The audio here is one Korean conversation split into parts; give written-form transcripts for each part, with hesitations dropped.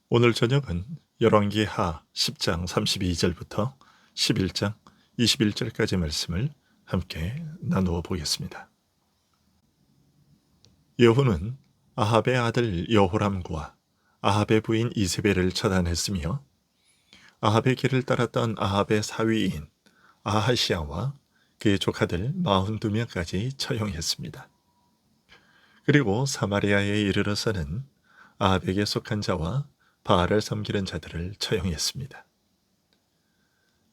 오늘 저녁은 열왕기하 10장 32절부터 11장 21절까지 말씀을 함께 나누어 보겠습니다. 여호는 아합의 아들 여호람과 아합의 부인 이세벨을 처단했으며 아합의 길을 따랐던 아합의 사위인 아하시야와 그의 조카들 42명까지 처형했습니다. 그리고 사마리아에 이르러서는 아합에게 속한 자와 바알을 섬기는 자들을 처형했습니다.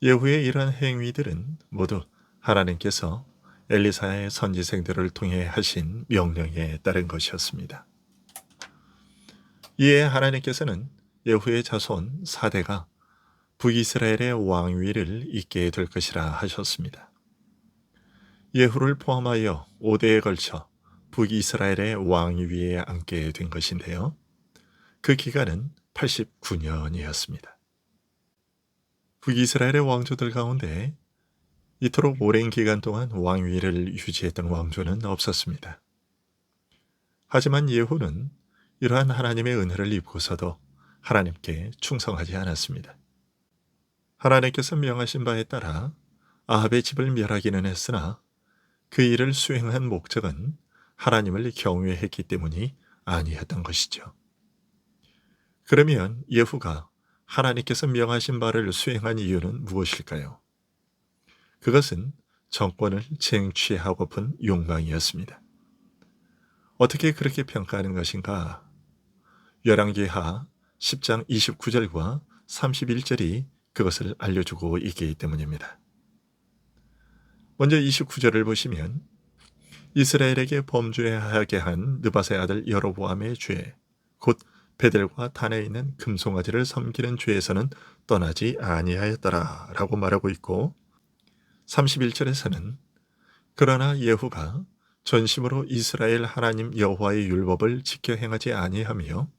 예후의 이러한 행위들은 모두 하나님께서 엘리사의 선지생들을 통해 하신 명령에 따른 것이었습니다. 이에 하나님께서는 예후의 자손 4대가 북이스라엘의 왕위를 잇게 될 것이라 하셨습니다. 예후를 포함하여 5대에 걸쳐 북이스라엘의 왕위에 앉게 된 것인데요. 그 기간은 89년이었습니다. 북이스라엘의 왕조들 가운데 이토록 오랜 기간 동안 왕위를 유지했던 왕조는 없었습니다. 하지만 예후는 이러한 하나님의 은혜를 입고서도 하나님께 충성하지 않았습니다. 하나님께서 명하신 바에 따라 아합의 집을 멸하기는 했으나 그 일을 수행한 목적은 하나님을 경외했기 때문이 아니었던 것이죠. 그러면 예후가 하나님께서 명하신 바를 수행한 이유는 무엇일까요? 그것은 정권을 쟁취하고픈 욕망이었습니다. 어떻게 그렇게 평가하는 것인가? 열왕기하 10장 29절과 31절이 그것을 알려주고 있기 때문입니다. 먼저 29절을 보시면 이스라엘에게 범죄하게 한 느밧의 아들 여로보암의 죄, 곧 베델과 단에 있는 금송아지를 섬기는 죄에서는 떠나지 아니하였더라 라고 말하고 있고, 31절에서는 그러나 예후가 전심으로 이스라엘 하나님 여호와의 율법을 지켜 행하지 아니하며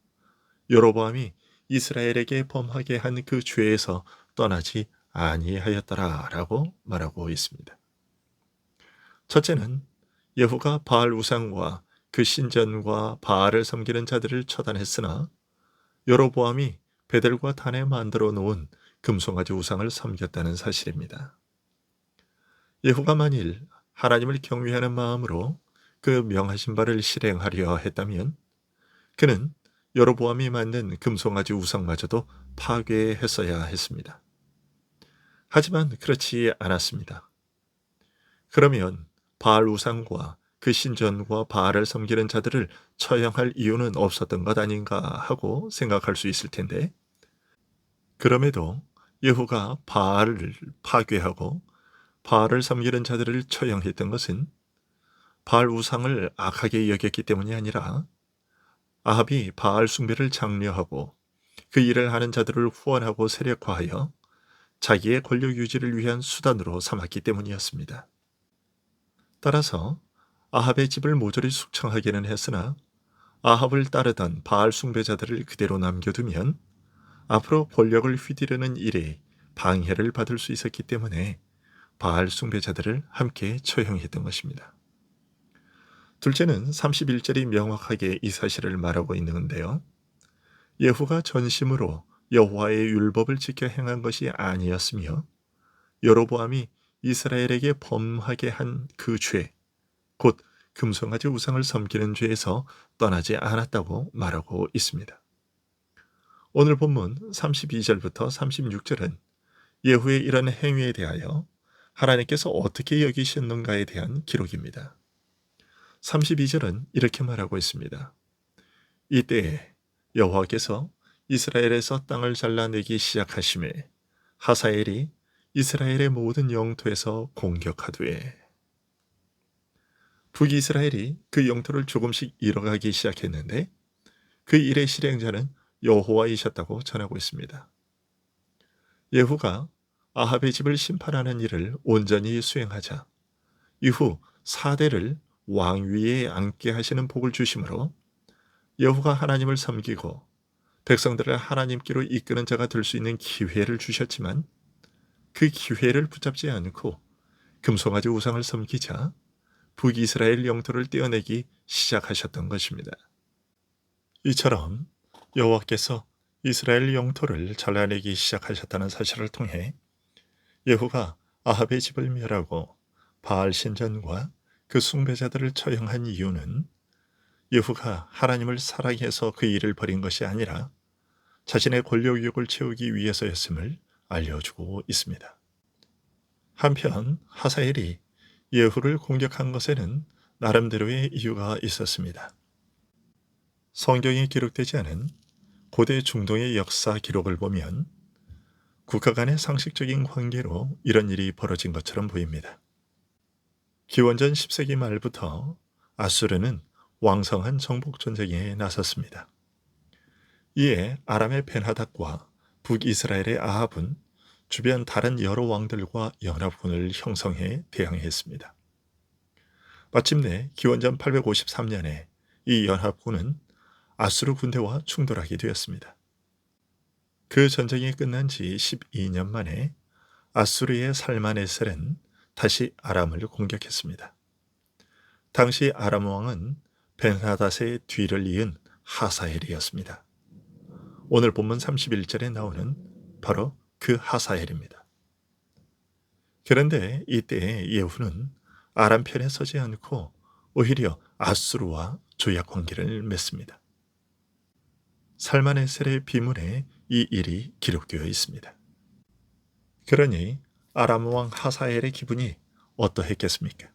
여로보암이 이스라엘에게 범하게 한 그 죄에서 떠나지 아니하였더라 라고 말하고 있습니다. 첫째는 예후가 바알 우상과 그 신전과 바알을 섬기는 자들을 처단했으나 여로보암이 베델과 단에 만들어 놓은 금송아지 우상을 섬겼다는 사실입니다. 예후가 만일 하나님을 경외하는 마음으로 그 명하신 바를 실행하려 했다면 그는 여로보암이 만든 금송아지 우상마저도 파괴했어야 했습니다. 하지만 그렇지 않았습니다. 그러면 바알 우상과 그 신전과 바알을 섬기는 자들을 처형할 이유는 없었던 것 아닌가 하고 생각할 수 있을 텐데, 그럼에도 예후가 바알을 파괴하고 바알을 섬기는 자들을 처형했던 것은 바알 우상을 악하게 여겼기 때문이 아니라 아합이 바알 숭배를 장려하고 그 일을 하는 자들을 후원하고 세력화하여 자기의 권력 유지를 위한 수단으로 삼았기 때문이었습니다. 따라서 아합의 집을 모조리 숙청하기는 했으나 아합을 따르던 바알 숭배자들을 그대로 남겨두면 앞으로 권력을 휘두르는 일에 방해를 받을 수 있었기 때문에 바알 숭배자들을 함께 처형했던 것입니다. 둘째는 31절이 명확하게 이 사실을 말하고 있는데요. 예후가 전심으로 여호와의 율법을 지켜 행한 것이 아니었으며 여로보암이 이스라엘에게 범하게 한 그 죄, 곧 금송아지 우상을 섬기는 죄에서 떠나지 않았다고 말하고 있습니다. 오늘 본문 32절부터 36절은 예후의 이런 행위에 대하여 하나님께서 어떻게 여기셨는가에 대한 기록입니다. 32절은 이렇게 말하고 있습니다. 이때에 여호와께서 이스라엘에서 땅을 잘라내기 시작하심에 하사엘이 이스라엘의 모든 영토에서 공격하되, 북이스라엘이 그 영토를 조금씩 잃어가기 시작했는데 그 일의 실행자는 여호와이셨다고 전하고 있습니다. 예후가 아합의 집을 심판하는 일을 온전히 수행하자 이후 4대를 왕위에 앉게 하시는 복을 주심으로 예후가 하나님을 섬기고 백성들을 하나님께로 이끄는 자가 될 수 있는 기회를 주셨지만 그 기회를 붙잡지 않고 금송아지 우상을 섬기자 북이스라엘 영토를 떼어내기 시작하셨던 것입니다. 이처럼 여호와께서 이스라엘 영토를 잘라내기 시작하셨다는 사실을 통해 예후가 아합의 집을 멸하고 바알 신전과 그 숭배자들을 처형한 이유는 예후가 하나님을 사랑해서 그 일을 벌인 것이 아니라 자신의 권력욕을 채우기 위해서였음을 알려주고 있습니다. 한편 하사엘이 예후를 공격한 것에는 나름대로의 이유가 있었습니다. 성경에 기록되지 않은 고대 중동의 역사 기록을 보면 국가 간의 상식적인 관계로 이런 일이 벌어진 것처럼 보입니다. 기원전 10세기 말부터 아수르는 왕성한 정복 전쟁에 나섰습니다. 이에 아람의 벤하닷과 북이스라엘의 아합은 주변 다른 여러 왕들과 연합군을 형성해 대항했습니다. 마침내 기원전 853년에 이 연합군은 아수르 군대와 충돌하게 되었습니다. 그 전쟁이 끝난 지 12년 만에 아수르의 살만에셀은 다시 아람을 공격했습니다. 당시 아람 왕은 벤하닷의 뒤를 이은 하사엘이었습니다. 오늘 본문 31절에 나오는 바로 그 하사엘입니다. 그런데 이때 예후는 아람 편에 서지 않고 오히려 아수르와 조약 관계를 맺습니다. 살만에셀의 비문에 이 일이 기록되어 있습니다. 그러니 아람 왕 하사엘의 기분이 어떠했겠습니까?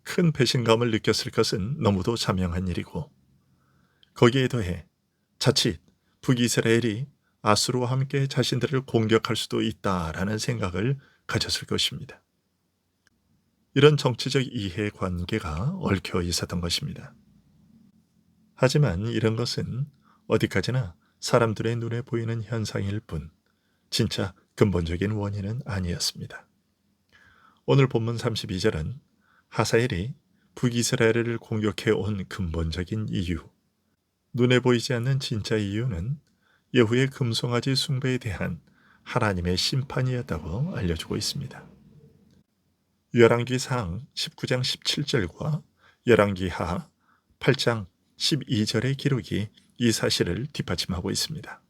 큰 배신감을 느꼈을 것은 너무도 자명한 일이고 거기에 더해 자칫 북이스라엘이 아수르와 함께 자신들을 공격할 수도 있다라는 생각을 가졌을 것입니다. 이런 정치적 이해관계가 얽혀 있었던 것입니다. 하지만 이런 것은 어디까지나 사람들의 눈에 보이는 현상일 뿐 진짜 근본적인 원인은 아니었습니다. 오늘 본문 32절은 하사엘이 북이스라엘을 공격해 온 근본적인 이유, 눈에 보이지 않는 진짜 이유는 예후의 금송아지 숭배에 대한 하나님의 심판이었다고 알려주고 있습니다. 열왕기상 19장 17절과 열왕기하 8장 12절의 기록이 이 사실을 뒷받침하고 있습니다.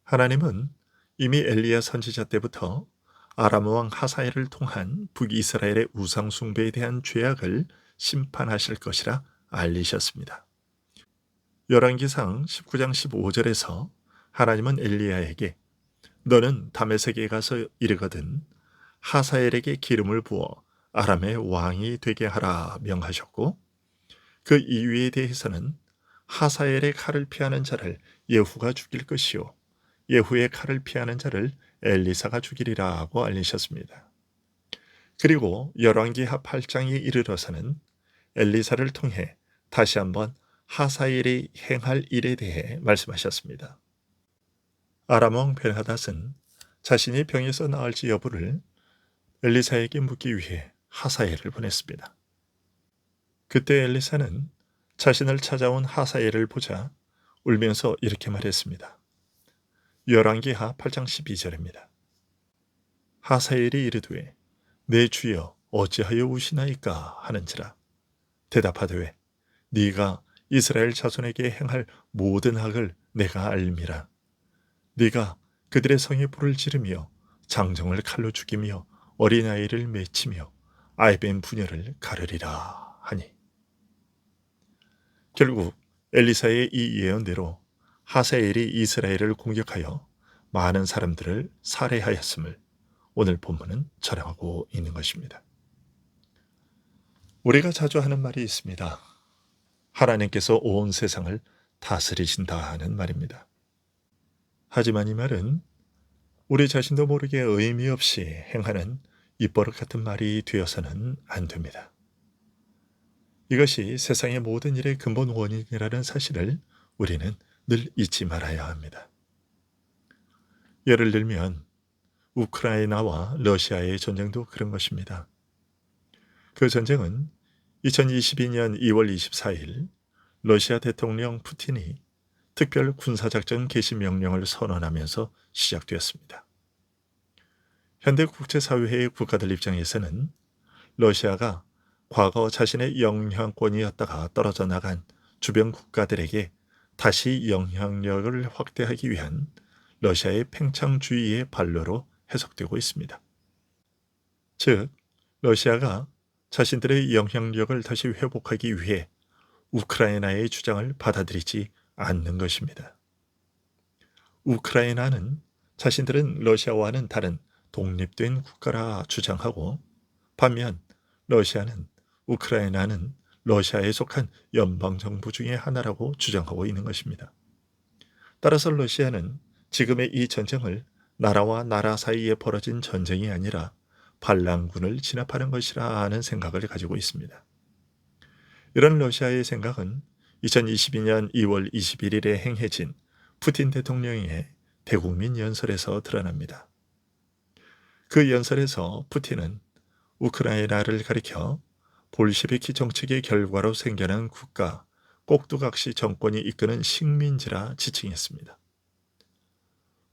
하나님은 이미 엘리야 선지자 때부터 아람 왕 하사엘을 통한 북이스라엘의 우상 숭배에 대한 죄악을 심판하실 것이라 알리셨습니다. 열왕기상 19장 15절에서 하나님은 엘리야에게 너는 다메섹에 가서 이르거든 하사엘에게 기름을 부어 아람의 왕이 되게 하라 명하셨고 그 이유에 대해서는 하사엘의 칼을 피하는 자를 예후가 죽일 것이요 예후의 칼을 피하는 자를 엘리사가 죽이리라고 알리셨습니다. 그리고 열왕기하 8장에 이르러서는 엘리사를 통해 다시 한번 하사엘이 행할 일에 대해 말씀하셨습니다. 아람 왕 벤하닷은 자신이 병에서 나을지 여부를 엘리사에게 묻기 위해 하사엘을 보냈습니다. 그때 엘리사는 자신을 찾아온 하사엘을 보자 울면서 이렇게 말했습니다. 열왕기하 8장 12절입니다. 하사엘이 이르되 내 주여 어찌하여 우시나이까 하는지라 대답하되 네가 이스라엘 자손에게 행할 모든 악을 내가 알미라. 네가 그들의 성에 불을 지르며 장정을 칼로 죽이며 어린아이를 맺히며 아이벤 부녀를 가르리라 하니. 결국 엘리사의 이 예언대로 하사엘이 이스라엘을 공격하여 많은 사람들을 살해하였음을 오늘 본문은 자랑하고 있는 것입니다. 우리가 자주 하는 말이 있습니다. 하나님께서 온 세상을 다스리신다 하는 말입니다. 하지만 이 말은 우리 자신도 모르게 의미 없이 행하는 입버릇 같은 말이 되어서는 안 됩니다. 이것이 세상의 모든 일의 근본 원인이라는 사실을 우리는 늘 잊지 말아야 합니다. 예를 들면 우크라이나와 러시아의 전쟁도 그런 것입니다. 그 전쟁은 2022년 2월 24일 러시아 대통령 푸틴이 특별 군사작전 개시 명령을 선언하면서 시작되었습니다. 현대 국제사회의 국가들 입장에서는 러시아가 과거 자신의 영향권이었다가 떨어져 나간 주변 국가들에게 다시 영향력을 확대하기 위한 러시아의 팽창주의의 반로로 해석되고 있습니다. 즉, 러시아가 자신들의 영향력을 다시 회복하기 위해 우크라이나의 주장을 받아들이지 않는 것입니다. 우크라이나는 자신들은 러시아와는 다른 독립된 국가라 주장하고, 반면 러시아는 우크라이나는 러시아에 속한 연방정부 중의 하나라고 주장하고 있는 것입니다. 따라서 러시아는 지금의 이 전쟁을 나라와 나라 사이에 벌어진 전쟁이 아니라 반란군을 진압하는 것이라 하는 생각을 가지고 있습니다. 이런 러시아의 생각은 2022년 2월 21일에 행해진 푸틴 대통령의 대국민 연설에서 드러납니다. 그 연설에서 푸틴은 우크라이나를 가리켜 볼시비키 정책의 결과로 생겨난 국가 꼭두각시 정권이 이끄는 식민지라 지칭했습니다.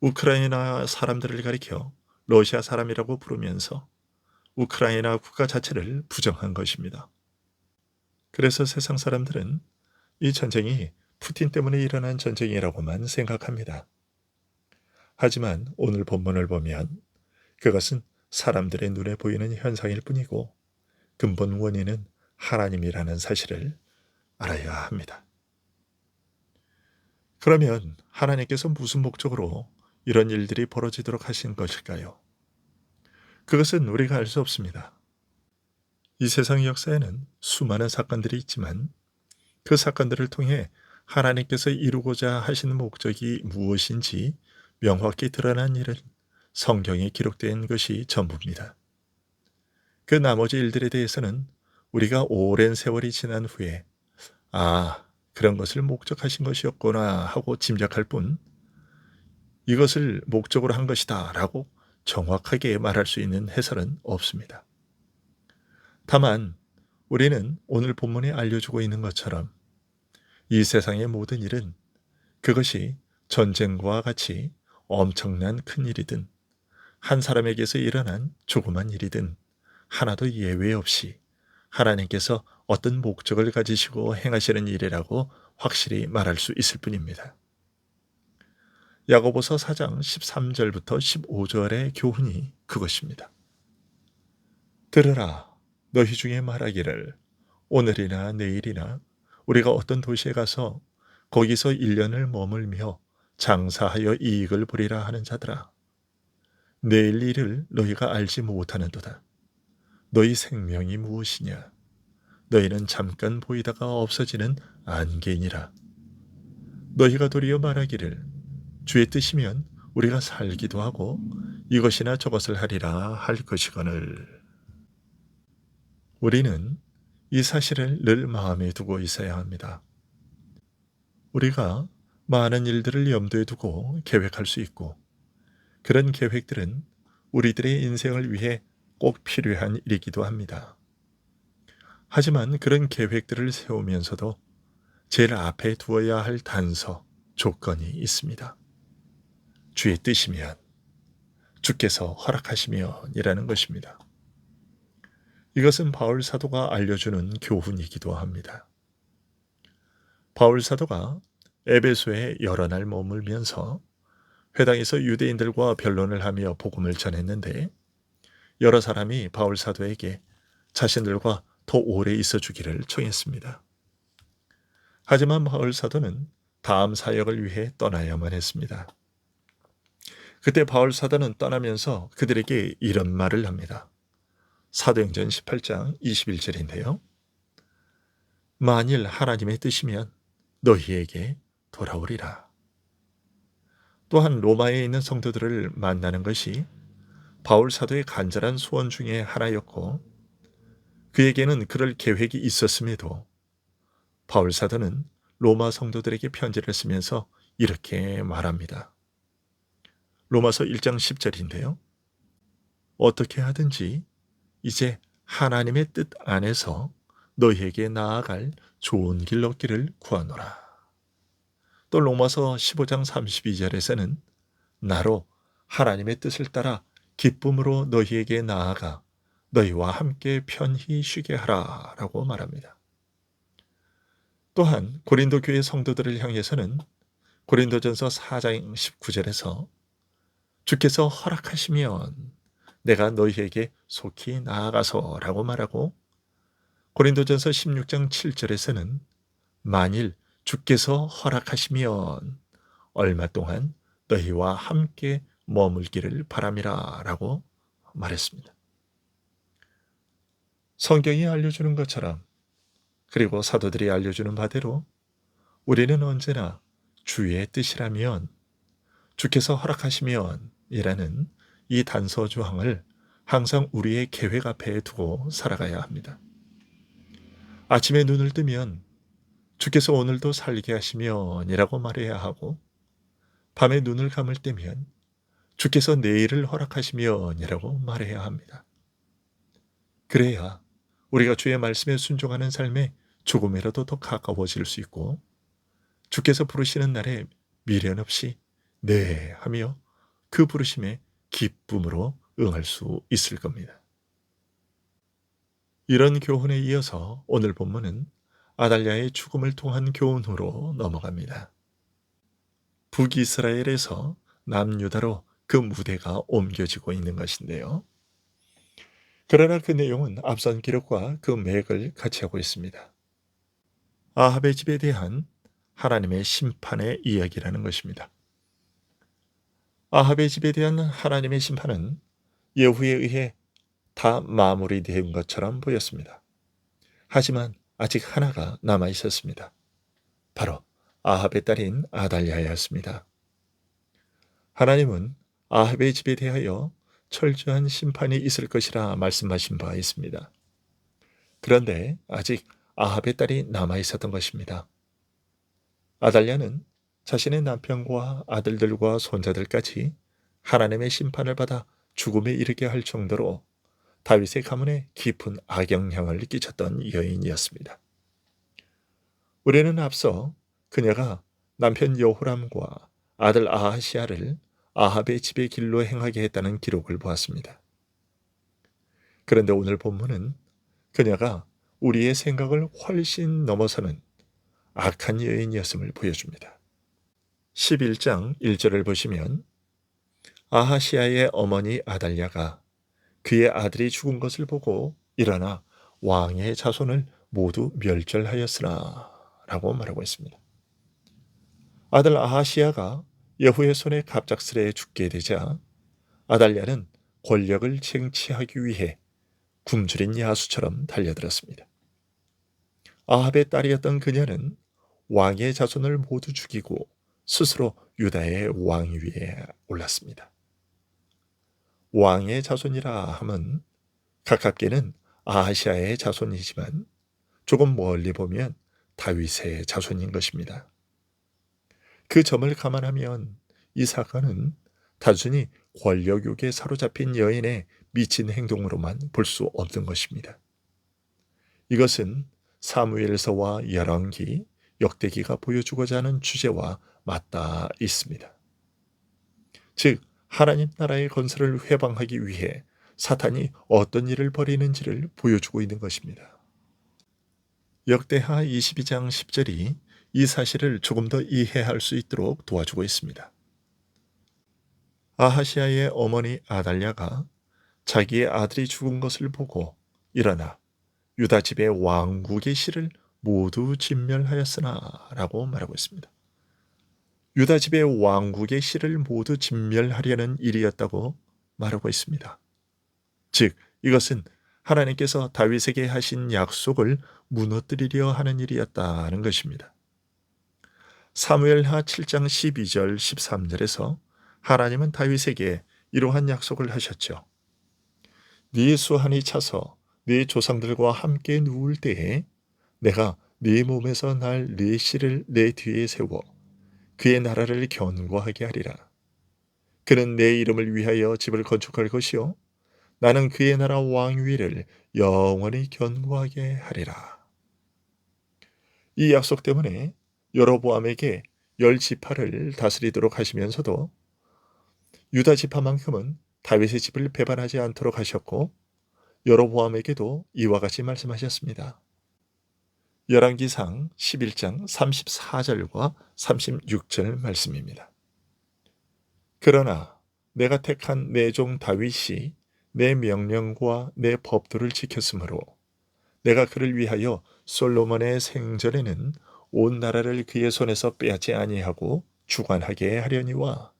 우크라이나 사람들을 가리켜 러시아 사람이라고 부르면서 우크라이나 국가 자체를 부정한 것입니다. 그래서 세상 사람들은 이 전쟁이 푸틴 때문에 일어난 전쟁이라고만 생각합니다. 하지만 오늘 본문을 보면 그것은 사람들의 눈에 보이는 현상일 뿐이고 근본 원인은 하나님이라는 사실을 알아야 합니다. 그러면 하나님께서 무슨 목적으로 이런 일들이 벌어지도록 하신 것일까요? 그것은 우리가 알 수 없습니다. 이 세상 역사에는 수많은 사건들이 있지만 그 사건들을 통해 하나님께서 이루고자 하시는 목적이 무엇인지 명확히 드러난 일은 성경에 기록된 것이 전부입니다. 그 나머지 일들에 대해서는 우리가 오랜 세월이 지난 후에 그런 것을 목적하신 것이었구나 하고 짐작할 뿐, 이것을 목적으로 한 것이다 라고 정확하게 말할 수 있는 해설은 없습니다. 다만 우리는 오늘 본문에 알려주고 있는 것처럼 이 세상의 모든 일은 그것이 전쟁과 같이 엄청난 큰 일이든 한 사람에게서 일어난 조그만 일이든 하나도 예외 없이 하나님께서 어떤 목적을 가지시고 행하시는 일이라고 확실히 말할 수 있을 뿐입니다. 야고보서 4장 13절부터 15절의 교훈이 그것입니다. 들으라, 너희 중에 말하기를 오늘이나 내일이나 우리가 어떤 도시에 가서 거기서 1년을 머물며 장사하여 이익을 보리라 하는 자들아, 내일 일을 너희가 알지 못하는도다. 너희 생명이 무엇이냐? 너희는 잠깐 보이다가 없어지는 안개니라. 너희가 도리어 말하기를 주의 뜻이면 우리가 살기도 하고 이것이나 저것을 하리라 할 것이거늘. 우리는 이 사실을 늘 마음에 두고 있어야 합니다. 우리가 많은 일들을 염두에 두고 계획할 수 있고, 그런 계획들은 우리들의 인생을 위해 꼭 필요한 일이기도 합니다. 하지만 그런 계획들을 세우면서도 제일 앞에 두어야 할 단서, 조건이 있습니다. 주의 뜻이면, 주께서 허락하시면 이라는 것입니다. 이것은 바울 사도가 알려주는 교훈이기도 합니다. 바울 사도가 에베소에 여러 날 머물면서 회당에서 유대인들과 변론을 하며 복음을 전했는데, 여러 사람이 바울 사도에게 자신들과 더 오래 있어 주기를 청했습니다. 하지만 바울 사도는 다음 사역을 위해 떠나야만 했습니다. 그때 바울 사도는 떠나면서 그들에게 이런 말을 합니다. 사도행전 18장 21절인데요. 만일 하나님의 뜻이면 너희에게 돌아오리라. 또한 로마에 있는 성도들을 만나는 것이 바울 사도의 간절한 소원 중에 하나였고, 그에게는 그럴 계획이 있었음에도 바울 사도는 로마 성도들에게 편지를 쓰면서 이렇게 말합니다. 로마서 1장 10절인데요. 어떻게 하든지 이제 하나님의 뜻 안에서 너희에게 나아갈 좋은 길 얻기를 구하노라. 또 로마서 15장 32절에서는 나로 하나님의 뜻을 따라 기쁨으로 너희에게 나아가 너희와 함께 편히 쉬게 하라 라고 말합니다. 또한 고린도 교회 성도들을 향해서는 고린도전서 4장 19절에서 주께서 허락하시면 내가 너희에게 속히 나아가서 라고 말하고, 고린도전서 16장 7절에서는 만일 주께서 허락하시면 얼마 동안 너희와 함께 머물기를 바람이라 라고 말했습니다. 성경이 알려주는 것처럼, 그리고 사도들이 알려주는 바대로 우리는 언제나 주의 뜻이라면, 주께서 허락하시면 이라는 이 단서 조항을 항상 우리의 계획 앞에 두고 살아가야 합니다. 아침에 눈을 뜨면 주께서 오늘도 살게 하시면 이라고 말해야 하고, 밤에 눈을 감을 때면 주께서 내일을 허락하시면 이라고 말해야 합니다. 그래야 우리가 주의 말씀에 순종하는 삶에 조금이라도 더 가까워질 수 있고, 주께서 부르시는 날에 미련 없이 네 하며 그 부르심에 기쁨으로 응할 수 있을 겁니다. 이런 교훈에 이어서 오늘 본문은 아달랴의 죽음을 통한 교훈으로 넘어갑니다. 북이스라엘에서 남유다로 그 무대가 옮겨지고 있는 것인데요. 그러나 그 내용은 앞선 기록과 그 맥을 같이 하고 있습니다. 아합의 집에 대한 하나님의 심판의 이야기라는 것입니다. 아합의 집에 대한 하나님의 심판은 예후에 의해 다 마무리된 것처럼 보였습니다. 하지만 아직 하나가 남아 있었습니다. 바로 아합의 딸인 아달랴였습니다. 하나님은 아합의 집에 대하여 철저한 심판이 있을 것이라 말씀하신 바 있습니다. 그런데 아직 아합의 딸이 남아 있었던 것입니다. 아달랴는 자신의 남편과 아들들과 손자들까지 하나님의 심판을 받아 죽음에 이르게 할 정도로 다윗의 가문에 깊은 악영향을 끼쳤던 여인이었습니다. 우리는 앞서 그녀가 남편 여호람과 아들 아하시아를 아합의 집의 길로 행하게 했다는 기록을 보았습니다. 그런데 오늘 본문은 그녀가 우리의 생각을 훨씬 넘어서는 악한 여인이었음을 보여줍니다. 11장 1절을 보시면 아하시아의 어머니 아달랴가 그의 아들이 죽은 것을 보고 일어나 왕의 자손을 모두 멸절하였으나 라고 말하고 있습니다. 아들 아하시아가 예후의 손에 갑작스레 죽게 되자 아달랴는 권력을 쟁취하기 위해 굶주린 야수처럼 달려들었습니다. 아합의 딸이었던 그녀는 왕의 자손을 모두 죽이고 스스로 유다의 왕위에 올랐습니다. 왕의 자손이라 함은 가깝게는 아하시아의 자손이지만 조금 멀리 보면 다윗의 자손인 것입니다. 그 점을 감안하면 이 사건은 단순히 권력욕에 사로잡힌 여인의 미친 행동으로만 볼 수 없는 것입니다. 이것은 사무엘서와 열왕기, 역대기가 보여주고자 하는 주제와 맞닿아 있습니다. 즉 하나님 나라의 건설을 회방하기 위해 사탄이 어떤 일을 벌이는지를 보여주고 있는 것입니다. 역대하 22장 10절이 이 사실을 조금 더 이해할 수 있도록 도와주고 있습니다. 아하시아의 어머니 아달랴가 자기의 아들이 죽은 것을 보고 일어나 유다 집의 왕국의 실을 모두 진멸하였으나 라고 말하고 있습니다. 유다 집의 왕국의 실을 모두 진멸하려는 일이었다고 말하고 있습니다. 즉 이것은 하나님께서 다윗에게 하신 약속을 무너뜨리려 하는 일이었다는 것입니다. 사무엘하 7장 12절 13절에서 하나님은 다윗에게 이러한 약속을 하셨죠. 네 수한이 차서 네 조상들과 함께 누울 때에 내가 네 몸에서 날 네 씨를 내 뒤에 세워 그의 나라를 견고하게 하리라. 그는 내 이름을 위하여 집을 건축할 것이요 나는 그의 나라 왕위를 영원히 견고하게 하리라. 이 약속 때문에 여로보암에게 10지파를 다스리도록 하시면서도 유다 지파만큼은 다윗의 집을 배반하지 않도록 하셨고 여로보암에게도 이와 같이 말씀하셨습니다. 열왕기상 11장 34절과 36절 말씀입니다. 그러나 내가 택한 내 종 다윗이 내 명령과 내 법도를 지켰으므로 내가 그를 위하여 솔로몬의 생전에는 온 나라를 그의 손에서 빼앗지 아니하고 주관하게 하려니와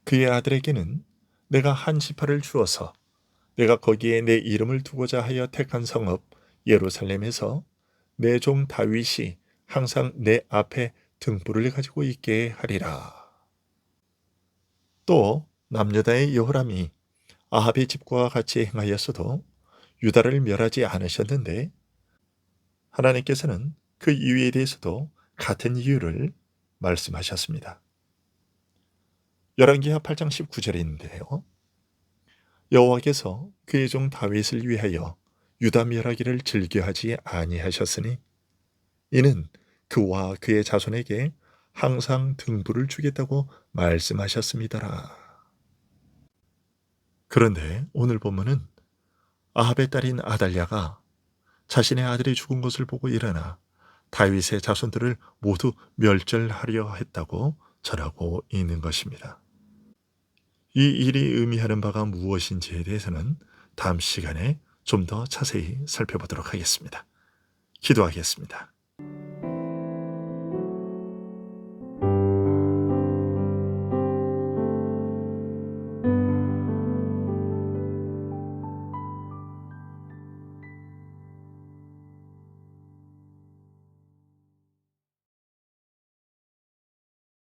그의 아들에게는 내가 한 지파를 주어서 내가 거기에 내 이름을 두고자 하여 택한 성읍 예루살렘에서 내 종 다윗이 항상 내 앞에 등불을 가지고 있게 하리라. 또 남유다의 여호람이 아합의 집과 같이 행하였어도 유다를 멸하지 않으셨는데 하나님께서는 그 이유에 대해서도 같은 이유를 말씀하셨습니다. 열왕기하 8장 19절인데요. 여호와께서 그의 종 다윗을 위하여 유다 멸하기를 즐겨하지 아니하셨으니 이는 그와 그의 자손에게 항상 등불을 주겠다고 말씀하셨습니다라. 그런데 오늘 본문은 아합의 딸인 아달랴가 자신의 아들이 죽은 것을 보고 일어나 다윗의 자손들을 모두 멸절하려 했다고 전하고 있는 것입니다. 이 일이 의미하는 바가 무엇인지에 대해서는 다음 시간에 좀 더 자세히 살펴보도록 하겠습니다. 기도하겠습니다.